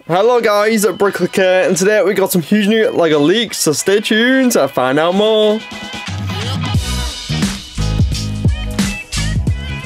Hello guys, Bricklick here, and today we got some huge new LEGO leaks, so stay tuned to find out more.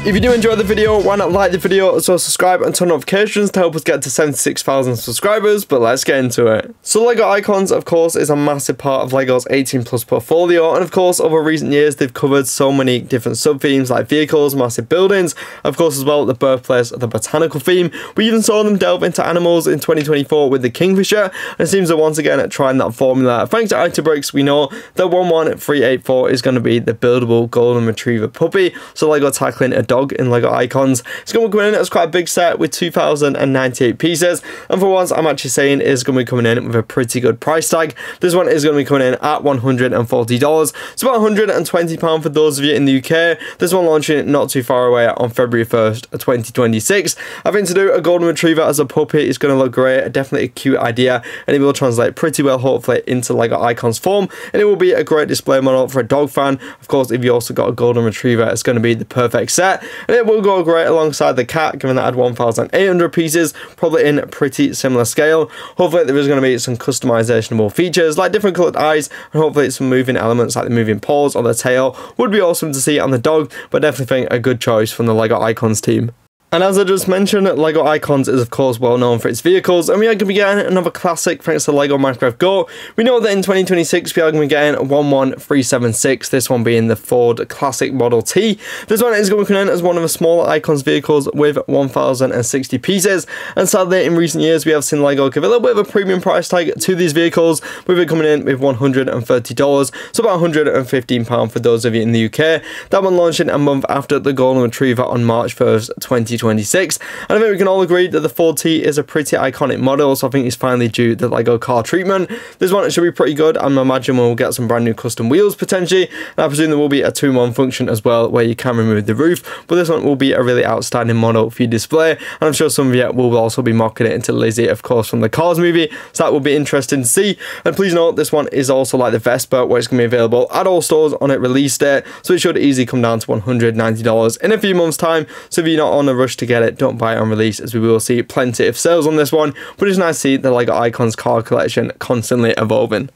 If you do enjoy the video, why not like the video, so subscribe and turn notifications to help us get to 76,000 subscribers, but let's get into it. So LEGO Icons, of course, is a massive part of LEGO's 18+ portfolio, and of course, over recent years, they've covered so many different sub-themes like vehicles, massive buildings, of course as well, the birthplace of the botanical theme. We even saw them delve into animals in 2024 with the Kingfisher, and it seems that once again, trying that formula. Thanks to IT Bricks, we know that 11384 is going to be the buildable Golden Retriever Puppy, so LEGO tackling a dog in LEGO Icons. It's going to be coming in as quite a big set with 2,098 pieces, and for once I'm actually saying it's going to be coming in with a pretty good price tag. This one is going to be coming in at $140. It's about £120 for those of you in the UK. This one launching not too far away on February 1st, 2026. I think to do a Golden Retriever as a puppy is going to look great, definitely a cute idea, and it will translate pretty well hopefully into LEGO Icons form, and it will be a great display model for a dog fan. Of course, if you also got a Golden Retriever, it's going to be the perfect set. And it will go great alongside the cat, given that I had 1,800 pieces, probably in pretty similar scale. Hopefully there is going to be some customizationable features like different coloured eyes, and hopefully some moving elements like the moving paws or the tail would be awesome to see on the dog, but definitely think a good choice from the LEGO Icons team. And as I just mentioned, LEGO Icons is of course well known for its vehicles, and we are going to be getting another classic thanks to LEGO Minecraft Go. We know that in 2026 we are going to be getting 11376, this one being the Ford Classic Model T. This one is going to come in as one of the smaller Icons vehicles with 1,060 pieces, and sadly in recent years we have seen LEGO give a little bit of a premium price tag to these vehicles, with it coming in with $130, so about £115 for those of you in the UK. That one launching a month after the Golden Retriever on March 1st, 2026. And I think we can all agree that the Ford T is a pretty iconic model, so I think it's finally due the LEGO car treatment. This one should be pretty good, and I imagine we'll get some brand new custom wheels potentially, and I presume there will be a 2-in-1 function as well where you can remove the roof, but this one will be a really outstanding model for your display, and I'm sure some of you will also be mocking it into Lizzie, of course, from the Cars movie, so that will be interesting to see. And please note, this one is also like the Vespa, where it's going to be available at all stores on its release date, so it should easily come down to $190 in a few months time. So if you're not on a rush to get it, don't buy it on release, as we will see plenty of sales on this one, but it's nice to see the LEGO Icons car collection constantly evolving.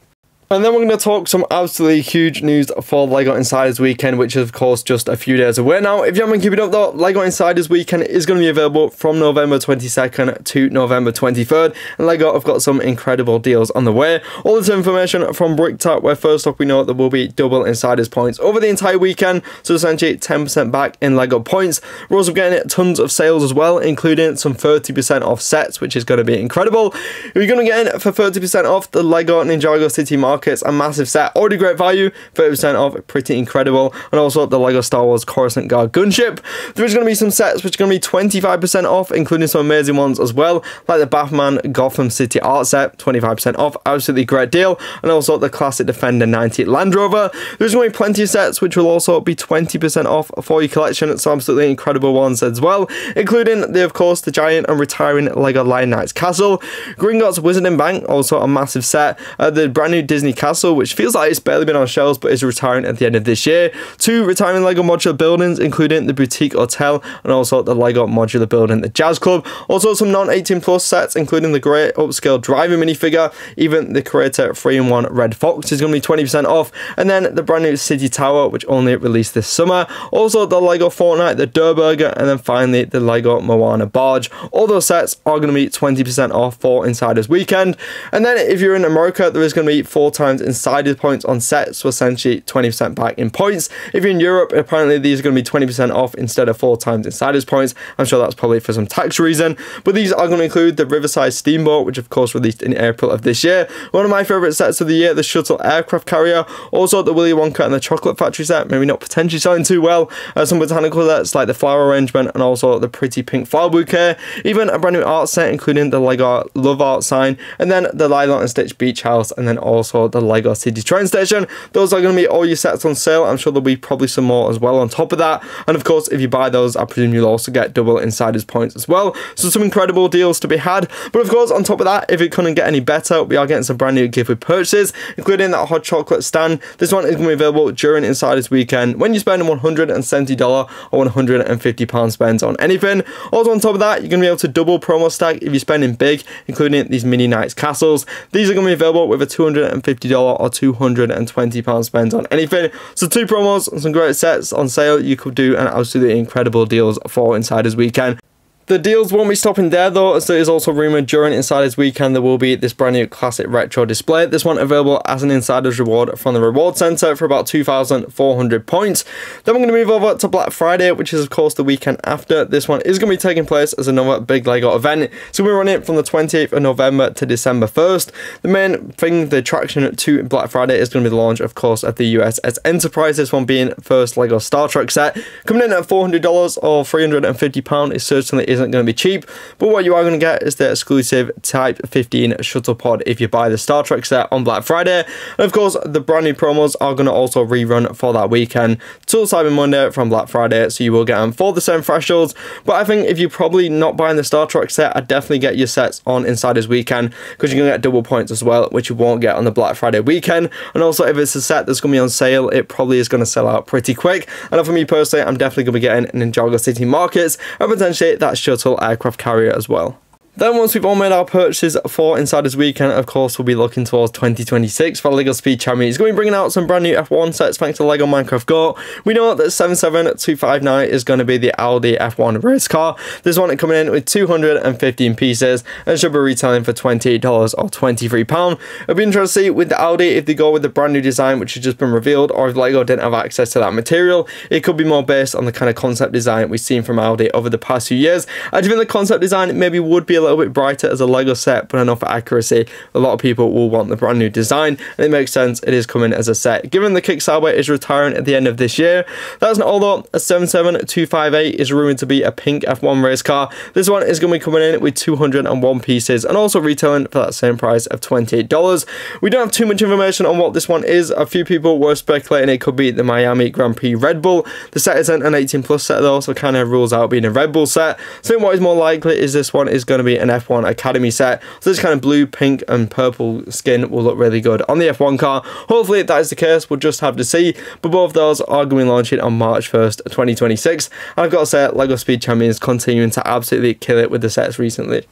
And then we're going to talk some absolutely huge news for LEGO Insiders Weekend, which is of course just a few days away now. If you haven't been keeping up though, LEGO Insiders Weekend is going to be available from November 22nd to November 23rd, and LEGO have got some incredible deals on the way. All this information from BrickTap, where first off we know there will be double Insiders points over the entire weekend, so essentially 10% back in LEGO points. We're also getting tons of sales as well, including some 30% off sets, which is going to be incredible. You're going to get for 30% off the LEGO Ninjago City Markets, a massive set, already great value, 30% off, pretty incredible, and also the LEGO Star Wars Coruscant Guard gunship. There's going to be some sets which are going to be 25% off, including some amazing ones as well, like the Batman Gotham City art set, 25% off, absolutely great deal, and also the classic Defender 90 Land Rover. There's going to be plenty of sets which will also be 20% off for your collection, so absolutely incredible ones as well, including of course the giant and retiring LEGO Lion Knight's Castle, Gringotts Wizarding Bank, also a massive set, the brand new Disney Castle, which feels like it's barely been on shelves but is retiring at the end of this year, 2 retiring LEGO modular buildings, including the Boutique Hotel and also the LEGO modular building, the Jazz Club, also some non-18+ sets, including the great upscale driver minifigure, even the Creator 3-in-1 Red Fox is going to be 20% off, and then the brand new City Tower, which only released this summer, also the LEGO Fortnite, the Durburger, and then finally the LEGO Moana Barge. All those sets are going to be 20% off for Insiders Weekend. And then if you're in America, there is going to be 4 times Insiders points on sets, so essentially 20% back in points. If you're in Europe, apparently these are going to be 20% off instead of 4 times Insiders points. I'm sure that's probably for some tax reason, but these are going to include the Riverside Steamboat, which of course released in April of this year, one of my favourite sets of the year, the Shuttle Aircraft Carrier, also the Willy Wonka and the Chocolate Factory set, maybe not potentially selling too well, some botanical sets like the flower arrangement and also the pretty pink flower bouquet, even a brand new art set including the LEGO Love Art sign, and then the Lilo and Stitch Beach House, and then also also the Lego City train station. Those are going to be all your sets on sale. I'm sure there'll be probably some more as well on top of that. And of course, if you buy those, I presume you'll also get double Insiders points as well. So some incredible deals to be had. But of course, on top of that, if it couldn't get any better, we are getting some brand new gift with purchases, including that hot chocolate stand. This one is going to be available during Insiders weekend when you spend $170 or £150 spent on anything. Also on top of that, you're going to be able to double promo stack if you're spending big, including these mini Knights castles. These are going to be available with a $250 or £220 spent on anything. So 2 promos and some great sets on sale. You could do an absolutely incredible deals for Insiders weekend. The deals won't be stopping there though, as there is also rumoured during Insiders weekend there will be this brand new classic retro display. This one available as an Insiders reward from the reward centre for about 2,400 points. Then we're going to move over to Black Friday, which is of course the weekend after. This one is going to be taking place as another big Lego event. So we're running it from the 28th of November to December 1st. The main thing, the attraction to Black Friday is going to be the launch of course of the USS Enterprise. This one being first Lego Star Trek set. Coming in at $400 or £350. It certainly isn't going to be cheap, but what you are going to get is the exclusive Type 15 Shuttlepod if you buy the Star Trek set on Black Friday. And of course, the brand new promos are going to also rerun for that weekend till Cyber Monday from Black Friday, so you will get them for the same thresholds. But I think if you're probably not buying the Star Trek set, I'd definitely get your sets on Insiders weekend, because you're going to get double points as well, which you won't get on the Black Friday weekend. And also, if it's a set that's going to be on sale, it probably is going to sell out pretty quick. And for me personally, I'm definitely going to be getting Ninjago City Markets and potentially that shuttle aircraft carrier as well. Then once we've all made our purchases for Insiders weekend, of course, we'll be looking towards 2026 for LEGO Speed Champion. He's going to be bringing out some brand new F1 sets thanks to LEGO Minecraft Go. We know that 77259 is going to be the Audi F1 race car. This one coming in with 215 pieces and should be retailing for $28 or £23. It'll be interesting to see with the Audi if they go with the brand new design which has just been revealed, or if LEGO didn't have access to that material. It could be more based on the kind of concept design we've seen from Audi over the past few years. I do think the concept design maybe would be a little bit brighter as a Lego set, but enough for accuracy. A lot of people will want the brand new design, and it makes sense it is coming as a set. Given the Kickstarter is retiring at the end of this year, that's not all though. A 77258 is rumored to be a pink F1 race car. This one is going to be coming in with 201 pieces and also retailing for that same price of $28. We don't have too much information on what this one is. A few people were speculating it could be the Miami Grand Prix Red Bull. The set isn't an 18+ set though, so kind of rules out being a Red Bull set. So what is more likely is this one is going to be an F1 Academy set. So this kind of blue, pink and purple skin will look really good on the F1 car. Hopefully if that is the case, we'll just have to see. But both of those are going to be launching on March 1st, 2026. And I've got to say, LEGO Speed Champion is continuing to absolutely kill it with the sets recently.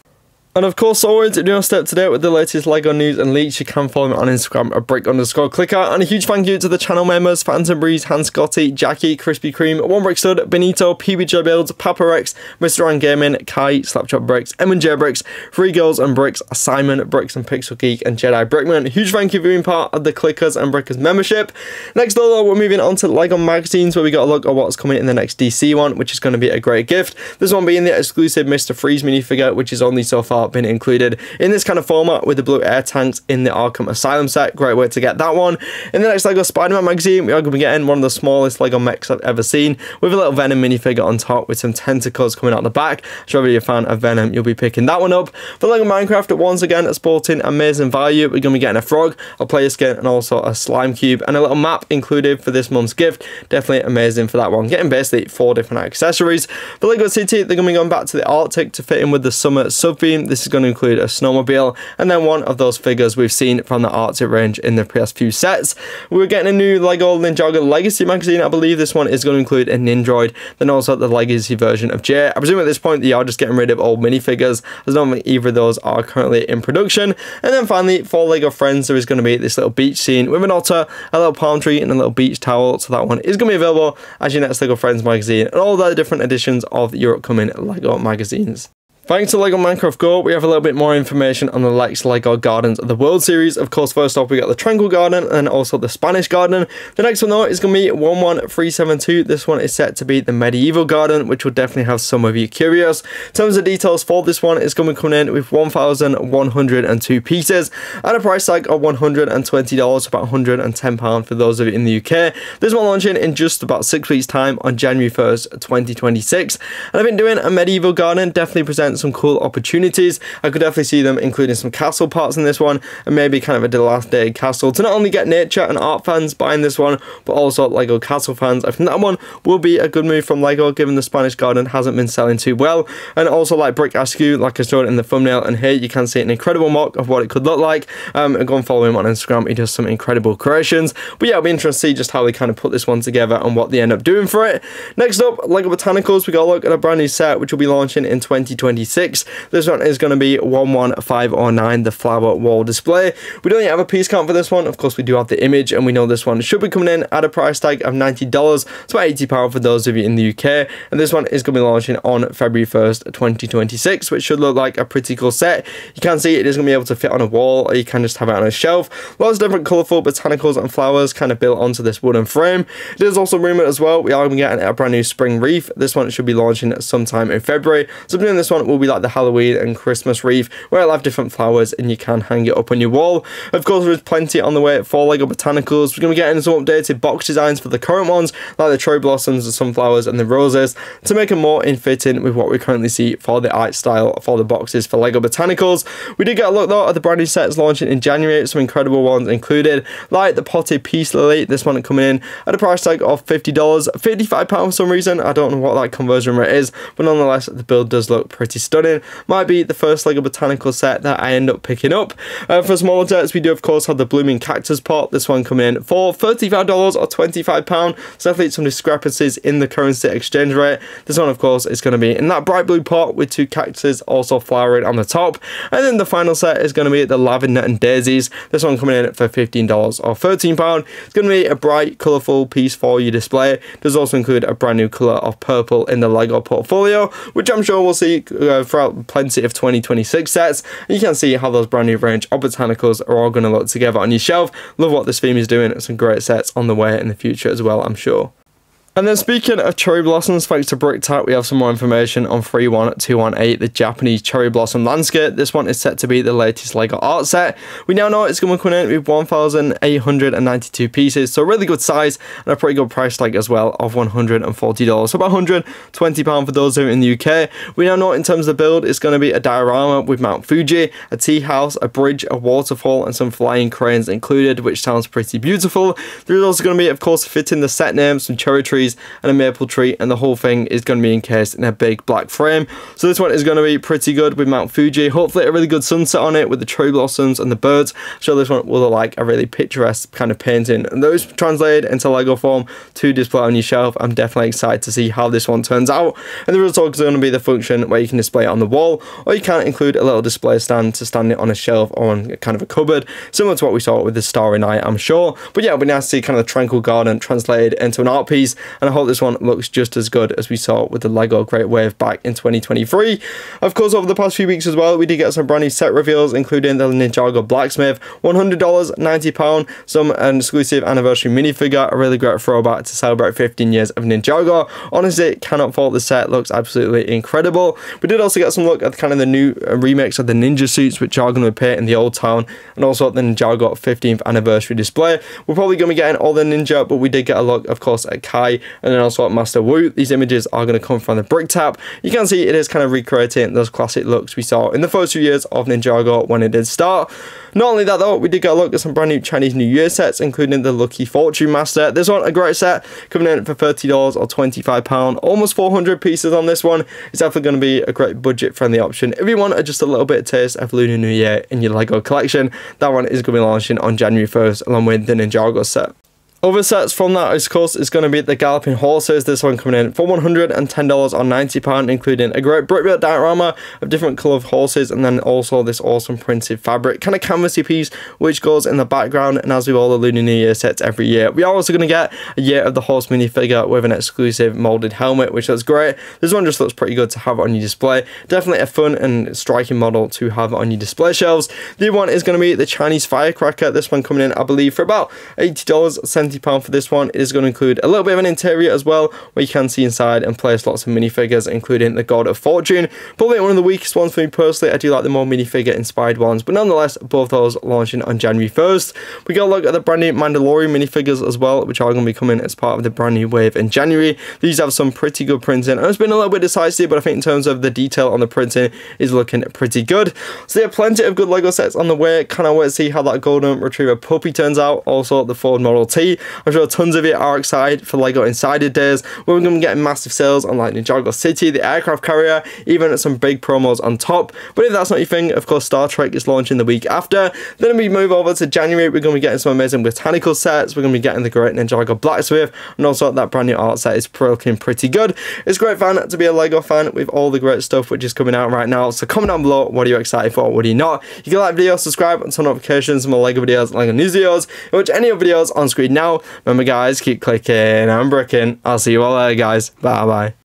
And of course, always do not stay up to date with the latest LEGO news and leaks. You can follow me on Instagram at brick_clicker. And a huge thank you to the channel members: Phantom Breeze, Hans Scotty, Jackie, Krispy Kreme, One Brick Stud, Benito, PBJ Builds, Papa Rex, Mr. Ryan Gaming, Kai, Slapchop Bricks, M&J Bricks, Free Girls and Bricks, Simon, Bricks and Pixel Geek, and Jedi Brickman. Huge thank you for being part of the Clickers and Brickers membership. Next though, we're moving on to LEGO magazines, where we got a look at what's coming in the next DC one, which is going to be a great gift. This one being the exclusive Mr. Freeze minifigure, which is only so far been included in this kind of format with the blue air tanks in the Arkham Asylum set. Great way to get that one. In the next LEGO Spider-Man magazine, we are going to be getting one of the smallest LEGO mechs I've ever seen, with a little Venom minifigure on top with some tentacles coming out the back. So if you're a fan of Venom, you'll be picking that one up. For LEGO Minecraft, once again, sporting amazing value, we're going to be getting a frog, a player skin, and also a slime cube, and a little map included for this month's gift. Definitely amazing for that one. Getting basically 4 different accessories. For LEGO City, they're going to be going back to the Arctic to fit in with the summer sub-theme. This is going to include a snowmobile and then one of those figures we've seen from the Arctic range in the previous few sets. We're getting a new LEGO Ninjago Legacy magazine. I believe this one is going to include a Nindroid, then also the Legacy version of Jay. I presume at this point they are just getting rid of old minifigures, as I don't think either of those are currently in production. And then finally, for LEGO Friends, there is going to be this little beach scene with an otter, a little palm tree and a little beach towel. So that one is going to be available as your next LEGO Friends magazine, and all the different editions of your upcoming LEGO magazines. Thanks to LEGO Minecraft Go, we have a little bit more information on the next LEGO Gardens of the World series. Of course, first off, we got the Tranquil Garden and also the Spanish Garden. The next one, though, is going to be 11372. This one is set to be the Medieval Garden, which will definitely have some of you curious. In terms of details for this one, it's going to be coming in with 1,102 pieces and a price tag of $120, about £110 for those of you in the UK. This one launching in just about 6 weeks' time on January 1st, 2026. And I've been doing a Medieval Garden, definitely presents present some cool opportunities. I could definitely see them including some castle parts in this one, and maybe kind of a dilapidated castle to not only get nature and art fans buying this one, but also Lego castle fans. I think that one will be a good move from Lego, given the Spanish garden hasn't been selling too well. And also like brick Askew, like I showed in the thumbnail, and here you can see an incredible mock of what it could look like. And go and follow him on Instagram, he does some incredible creations. But yeah, it'll be interesting to see just how they kind of put this one together and what they end up doing for it. Next up, Lego Botanicals, we got a look at a brand new set which will be launching in 2026. This one is going to be 11509, the flower wall display. We don't yet have a piece count for this one. Of course, we do have the image, and we know this one should be coming in at a price tag of $90. It's about £80 for those of you in the UK. And this one is going to be launching on February 1st, 2026, which should look like a pretty cool set. You can see it is going to be able to fit on a wall, or you can just have it on a shelf. Lots of different colourful botanicals and flowers kind of built onto this wooden frame. It is also rumoured as well, we are going to be getting a brand new spring wreath. This one should be launching sometime in February. So doing this one will be like the Halloween and Christmas wreath, where it'll have different flowers and you can hang it up on your wall. Of course, there's plenty on the way for Lego Botanicals. We're going to be getting some updated box designs for the current ones, like the cherry blossoms, the sunflowers and the roses, to make them more in fitting with what we currently see for the art style for the boxes for Lego Botanicals. We did get a look though at the brand new sets launching in January. Some incredible ones included, like the potted peace lily. This one coming in at a price tag of $50, £55 for some reason. I don't know what that conversion rate is, but nonetheless the build does look pretty stunning. Might be the first Lego Botanical set that I end up picking up. For smaller sets, we do of course have the blooming cactus pot. This one coming in for $35 or £25. So definitely some discrepancies in the currency exchange rate. This one of course is going to be in that bright blue pot with two cactuses also flowering on the top. And then the final set is going to be the lavender and daisies. This one coming in for $15 or £13. It's going to be a bright colourful piece for your display. Does also include a brand new colour of purple in the Lego portfolio, which I'm sure we'll see throughout plenty of 2026 sets. And you can see how those brand new range of botanicals are all going to look together on your shelf. Love what this theme is doing. Some great sets on the way in the future as well, I'm sure. And then speaking of cherry blossoms, thanks to BrickTap, we have some more information on 31218, the Japanese cherry blossom landscape. This one is set to be the latest Lego art set. We now know it's going to come in with 1,892 pieces, so a really good size and a pretty good price tag as well of $140. So about £120 for those who are in the UK. We now know in terms of the build, it's going to be a diorama with Mount Fuji, a tea house, a bridge, a waterfall, and some flying cranes included, which sounds pretty beautiful. There's also going to be, of course, fitting the set name, some cherry trees and a maple tree, and the whole thing is going to be encased in a big black frame. So this one is going to be pretty good with Mount Fuji. Hopefully a really good sunset on it with the cherry blossoms and the birds. So this one will look like a really picturesque kind of painting, and those translated into Lego form to display on your shelf. I'm definitely excited to see how this one turns out. And there is also going to be the function where you can display it on the wall, or you can include a little display stand to stand it on a shelf or on kind of a cupboard, similar to what we saw with the Starry Night, I'm sure. But yeah, it'll be nice to see kind of the tranquil garden translated into an art piece, and I hope this one looks just as good as we saw with the Lego Great Wave back in 2023. Of course, over the past few weeks as well, we did get some brand new set reveals, including the Ninjago Blacksmith, $100, £90, some an exclusive anniversary minifigure, a really great throwback to celebrate 15 years of Ninjago. Honestly, cannot fault the set, looks absolutely incredible. We did also get some look at kind of the new remakes of the ninja suits, which are going to appear in the old town, and also the Ninjago 15th anniversary display. We're probably going to be getting all the ninja, but we did get a look, of course, at Kai, and then also at Master Wu. These images are going to come from the BrickTap. You can see it is kind of recreating those classic looks we saw in the first few years of Ninjago when it did start. Not only that though, we did get a look at some brand new Chinese New Year sets, including the Lucky Fortune Master. This one, a great set, coming in for $30 or £25. Almost 400 pieces on this one. It's definitely going to be a great budget-friendly option if you want just a little bit of taste of Lunar New Year in your Lego collection. That one is going to be launching on January 1st, along with the Ninjago set. Other sets from that, of course, is going to be the Galloping Horses. This one coming in for $110 or £90, including a great brick-built diorama of different coloured horses, and then also this awesome printed fabric, kind of canvasy piece, which goes in the background. And as with all the Lunar New Year sets every year, we are also going to get a Year of the Horse minifigure with an exclusive moulded helmet, which looks great. This one just looks pretty good to have on your display. Definitely a fun and striking model to have on your display shelves. The other one is going to be the Chinese Firecracker. This one coming in, I believe, for about $80, £90 for this one. It is going to include a little bit of an interior as well, where you can see inside and place lots of minifigures, including the God of Fortune. Probably one of the weakest ones for me personally. I do like the more minifigure inspired ones, but nonetheless, both those launching on January 1st. We got a look at the brand new Mandalorian minifigures as well, which are going to be coming as part of the brand new wave in January. These have some pretty good printing, and it's been a little bit decisive, but I think in terms of the detail on the printing is looking pretty good. So there are plenty of good Lego sets on the way. Can't wait to see how that Golden Retriever Puppy turns out. Also the Ford Model T. I'm sure tons of you are excited for Lego Insider Days, where we're going to be getting massive sales on like Ninjago City, the aircraft carrier, even some big promos on top. But if that's not your thing, of course Star Trek is launching the week after. Then we move over to January, we're going to be getting some amazing botanical sets. We're going to be getting the Great Ninjago Blacksmith, and also that brand new art set is looking pretty good. It's great fun to be a Lego fan with all the great stuff which is coming out right now. So comment down below, what are you excited for, what are you not? You can like the video, subscribe, and turn on notifications for more Lego videos, Lego news videos, and watch any of the videos on screen now. Remember guys, keep clicking and bricking. I'll see you all later guys. Bye bye.